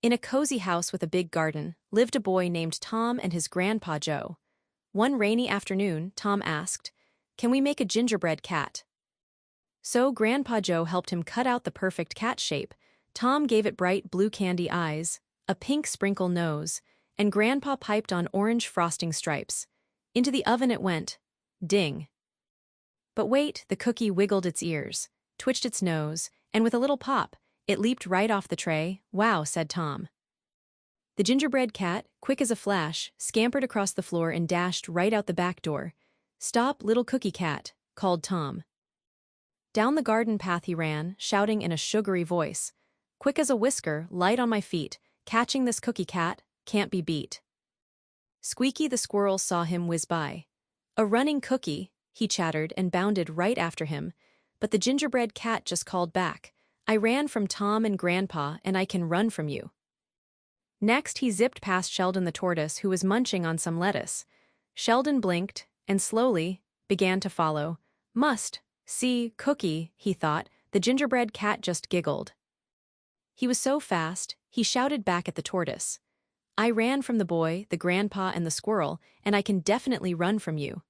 In a cozy house with a big garden lived a boy named Tom and his grandpa Joe. One rainy afternoon, Tom asked, "Can we make a gingerbread cat?" So Grandpa Joe helped him cut out the perfect cat shape. Tom gave it bright blue candy eyes, a pink sprinkle nose, and Grandpa piped on orange frosting stripes. Into the oven it went. Ding. But wait, the cookie wiggled its ears, twitched its nose, and with a little pop, it leaped right off the tray. "Wow," said Tom. The gingerbread cat, quick as a flash, scampered across the floor and dashed right out the back door. "Stop, little cookie cat," called Tom. Down the garden path he ran, shouting in a sugary voice, "Quick as a whisker, light on my feet, catching this cookie cat, can't be beat." Squeaky the squirrel saw him whiz by. "A running cookie," he chattered and bounded right after him, but the gingerbread cat just called back, "I ran from Tom and Grandpa and I can run from you." Next he zipped past Sheldon the tortoise who was munching on some lettuce. Sheldon blinked, and slowly began to follow. "See, cookie," he thought, the gingerbread cat just giggled. He was so fast, he shouted back at the tortoise, "I ran from the boy, the grandpa and the squirrel, and I can definitely run from you."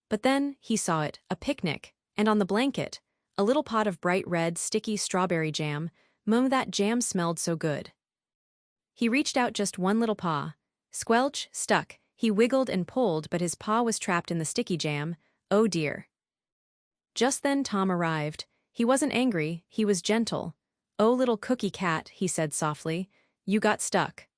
But then he saw it, a picnic, and on the blanket, a little pot of bright red, sticky strawberry jam. That jam smelled so good. He reached out just one little paw. Squelch, stuck. He wiggled and pulled, but his paw was trapped in the sticky jam. Oh dear. Just then Tom arrived. He wasn't angry, he was gentle. "Oh, little cookie cat," he said softly, "you got stuck."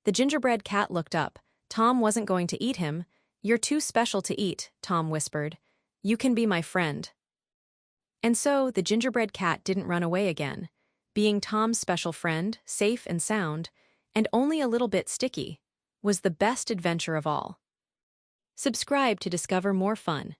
The gingerbread cat looked up. Tom wasn't going to eat him. "You're too special to eat," Tom whispered. "You can be my friend." And so the gingerbread cat didn't run away again. Being Tom's special friend, safe and sound, and only a little bit sticky, was the best adventure of all. Subscribe to discover more fun.